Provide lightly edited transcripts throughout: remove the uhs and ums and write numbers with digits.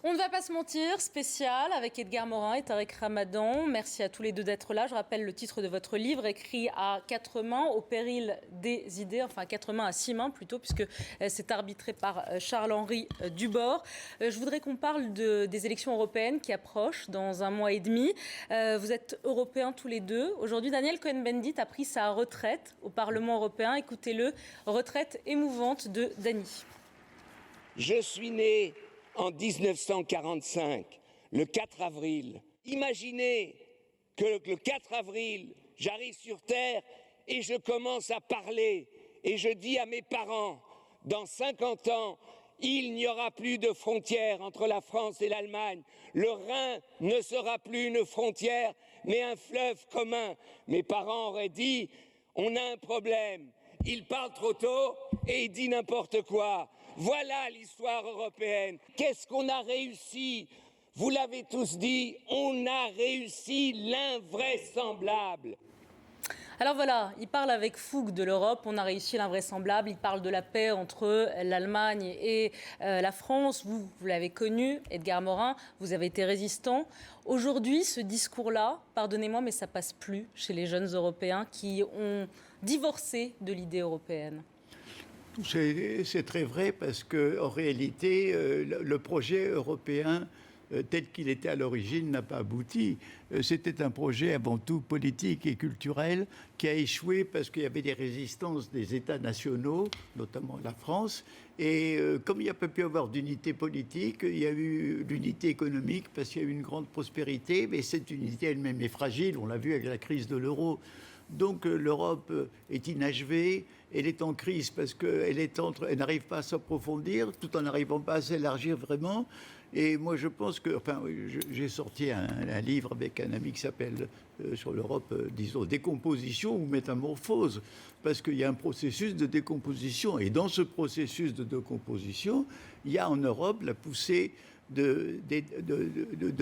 On ne va pas se mentir, spécial avec Edgar Morin et Tariq Ramadan. Merci à tous les deux d'être là. Je rappelle le titre de votre livre, écrit à 4 mains, au péril des idées, enfin à 4 mains, à 6 mains plutôt, puisque c'est arbitré par Charles-Henri Dubord. Je voudrais qu'on parle des élections européennes qui approchent dans 1 mois et demi. Vous êtes européens tous les deux. Aujourd'hui, Daniel Cohn-Bendit a pris sa retraite au Parlement européen. Écoutez-le, retraite émouvante de Dany. Je suis né en 1945, le 4 avril. Imaginez que le 4 avril, j'arrive sur Terre et je commence à parler et je dis à mes parents, dans 50 ans, il n'y aura plus de frontière entre la France et l'Allemagne. Le Rhin ne sera plus une frontière, mais un fleuve commun. Mes parents auraient dit, on a un problème. Il parle trop tôt et il dit n'importe quoi. Voilà l'histoire européenne. Qu'est-ce qu'on a réussi? Vous l'avez tous dit, on a réussi l'invraisemblable. Alors voilà, il parle avec fougue de l'Europe, on a réussi l'invraisemblable, il parle de la paix entre l'Allemagne et la France. Vous l'avez connu, Edgar Morin, vous avez été résistant. Aujourd'hui, ce discours-là, pardonnez-moi, mais ça passe plus chez les jeunes Européens qui ont divorcé de l'idée européenne. C'est très vrai parce qu'en réalité, le projet européen tel qu'il était à l'origine n'a pas abouti. C'était un projet avant tout politique et culturel qui a échoué parce qu'il y avait des résistances des États nationaux, notamment la France. Et comme il n'y a pas pu y avoir d'unité politique, il y a eu l'unité économique parce qu'il y a eu une grande prospérité, mais cette unité elle-même est fragile, on l'a vu avec la crise de l'euro. Donc l'Europe est inachevée, elle est en crise parce qu'elle n'arrive pas à s'approfondir tout en n'arrivant pas à s'élargir vraiment. Et moi je pense que, j'ai sorti un livre avec un ami qui s'appelle sur l'Europe, disons, décomposition ou métamorphose, parce qu'il y a un processus de décomposition. Et dans ce processus de décomposition, il y a en Europe la poussée de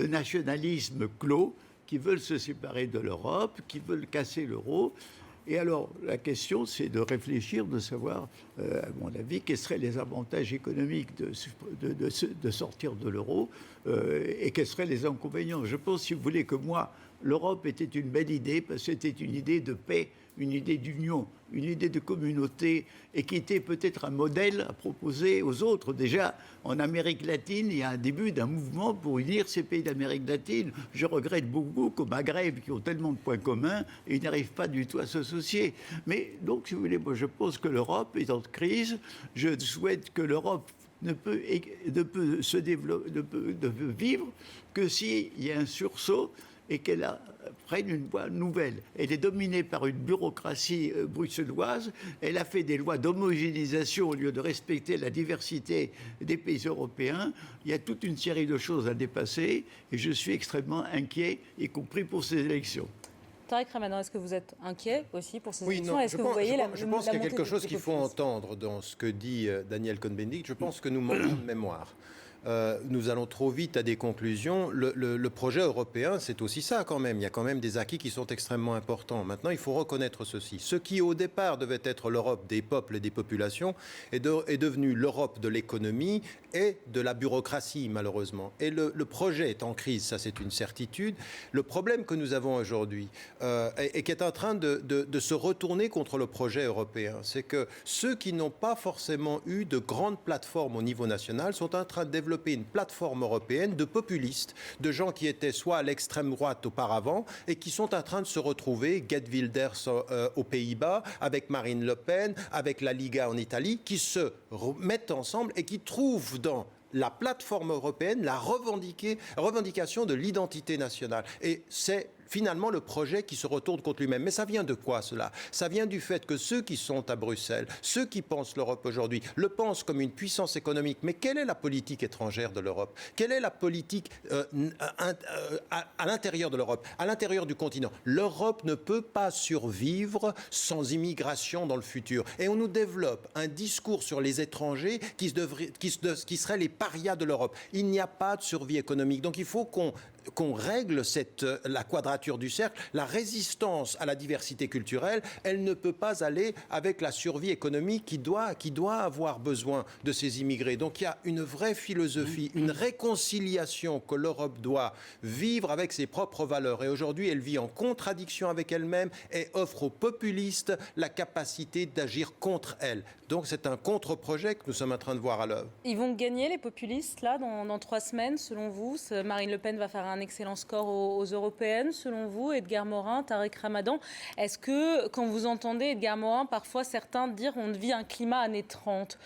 nationalisme clos, qui veulent se séparer de l'Europe, qui veulent casser l'euro. Et alors, la question, c'est de réfléchir, de savoir, à mon avis, quels seraient les avantages économiques de sortir de l'euro et quels seraient les inconvénients. Je pense, si vous voulez, que moi, l'Europe était une belle idée, parce que c'était une idée de paix, une idée d'union, une idée de communauté, et qui était peut-être un modèle à proposer aux autres. Déjà, en Amérique latine, il y a un début d'un mouvement pour unir ces pays d'Amérique latine. Je regrette beaucoup qu'au Maghreb, qui ont tellement de points communs, ils n'arrivent pas du tout à s'associer. Mais donc, si vous voulez, moi je pense que l'Europe est en crise. Je souhaite que l'Europe ne peut se développer, ne peut vivre que s'il y a un sursaut et qu'elle prenne une voie nouvelle. Elle est dominée par une bureaucratie bruxelloise. Elle a fait des lois d'homogénéisation au lieu de respecter la diversité des pays européens. Il y a toute une série de choses à dépasser et je suis extrêmement inquiet, y compris pour ces élections. Tariq Ramadan, est-ce que vous êtes inquiet aussi pour ces élections? Non, est-ce que vous voyez je pense qu'il y a quelque chose qu'il faut entendre dans ce que dit Daniel Cohn-Bendit. Je pense que nous manquons de mémoire. Nous allons trop vite à des conclusions. Le projet européen, c'est aussi ça quand même. Il y a quand même des acquis qui sont extrêmement importants. Maintenant, il faut reconnaître ceci. Ce qui, au départ, devait être l'Europe des peuples et des populations est devenu l'Europe de l'économie et de la bureaucratie, malheureusement. Et le projet est en crise, ça c'est une certitude. Le problème que nous avons aujourd'hui, et qui est en train de se retourner contre le projet européen, c'est que ceux qui n'ont pas forcément eu de grandes plateformes au niveau national sont en train de développer une plateforme européenne de populistes, de gens qui étaient soit à l'extrême droite auparavant et qui sont en train de se retrouver, Geert Wilders aux Pays-Bas, avec Marine Le Pen, avec la Liga en Italie, qui se mettent ensemble et qui trouvent dans la plateforme européenne la revendication de l'identité nationale. Et c'est finalement le projet qui se retourne contre lui-même. Mais ça vient de quoi cela? Ça vient du fait que ceux qui sont à Bruxelles, ceux qui pensent l'Europe aujourd'hui, le pensent comme une puissance économique. Mais quelle est la politique étrangère de l'Europe? Quelle est la politique à l'intérieur de l'Europe, à l'intérieur du continent? L'Europe ne peut pas survivre sans immigration dans le futur. Et on nous développe un discours sur les étrangers qui seraient les parias de l'Europe. Il n'y a pas de survie économique. Donc il faut qu'on règle la quadrature quadrature du cercle. La résistance à la diversité culturelle, elle ne peut pas aller avec la survie économique qui doit avoir besoin de ces immigrés. Donc il y a une vraie philosophie, une réconciliation que l'Europe doit vivre avec ses propres valeurs. Et aujourd'hui, elle vit en contradiction avec elle-même et offre aux populistes la capacité d'agir contre elle. Donc c'est un contre-projet que nous sommes en train de voir à l'œuvre. Ils vont gagner, les populistes, là, dans 3 semaines, selon vous? Marine Le Pen va faire un excellent score aux européennes, selon vous? Edgar Morin, Tariq Ramadan. Est-ce que, quand vous entendez Edgar Morin, parfois certains dire on vit un climat années 30,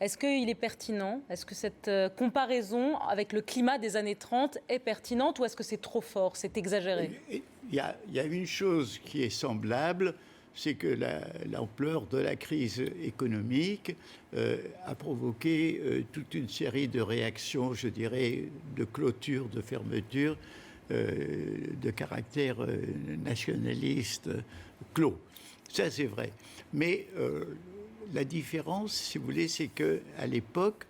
est-ce qu'il est pertinent? Est-ce que cette comparaison avec le climat des années 30 est pertinente, ou est-ce que c'est trop fort, c'est exagéré? Il y a une chose qui est semblable, c'est que l'ampleur de la crise économique a provoqué toute une série de réactions, je dirais, de clôture, de fermeture, de caractère nationaliste clos. Ça, c'est vrai. Mais la différence, si vous voulez, c'est qu'à l'époque,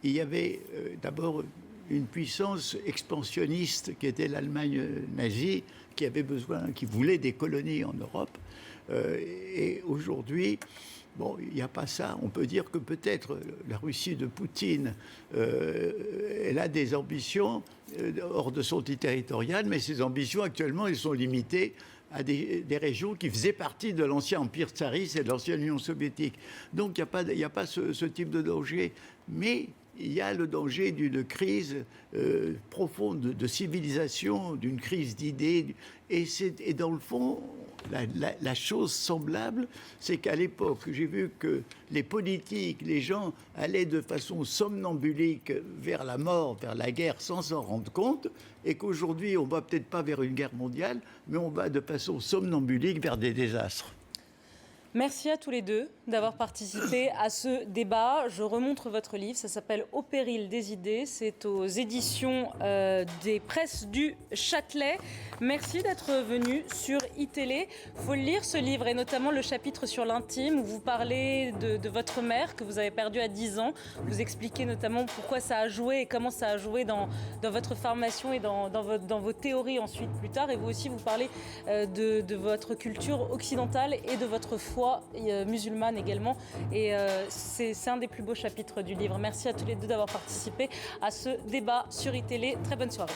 il y avait d'abord une puissance expansionniste qui était l'Allemagne nazie, qui voulait des colonies en Europe. Et aujourd'hui, bon, il n'y a pas ça. On peut dire que peut-être la Russie de Poutine, elle a des ambitions hors de son territorial, mais ces ambitions actuellement, elles sont limitées à des régions qui faisaient partie de l'ancien empire tsariste et de l'ancienne Union soviétique. Donc il n'y a pas ce type de danger. Mais il y a le danger d'une crise profonde de civilisation, d'une crise d'idées. Et dans le fond, la chose semblable, c'est qu'à l'époque, j'ai vu que les politiques, les gens allaient de façon somnambulique vers la mort, vers la guerre, sans s'en rendre compte, et qu'aujourd'hui, on ne va peut-être pas vers une guerre mondiale, mais on va de façon somnambulique vers des désastres. Merci à tous les deux d'avoir participé à ce débat. Je remontre votre livre, ça s'appelle Au péril des idées, c'est aux éditions des Presses du Châtelet. Merci d'être venu sur iTélé. Il faut le lire, ce livre, et notamment le chapitre sur l'intime, où vous parlez de votre mère que vous avez perdue à 10 ans. Vous expliquez notamment pourquoi ça a joué et comment ça a joué dans votre formation et dans vos théories ensuite, plus tard. Et vous aussi, vous parlez de votre culture occidentale et de votre foi musulmane également. Et c'est un des plus beaux chapitres du livre. Merci à tous les deux d'avoir participé à ce débat sur iTélé. Très bonne soirée.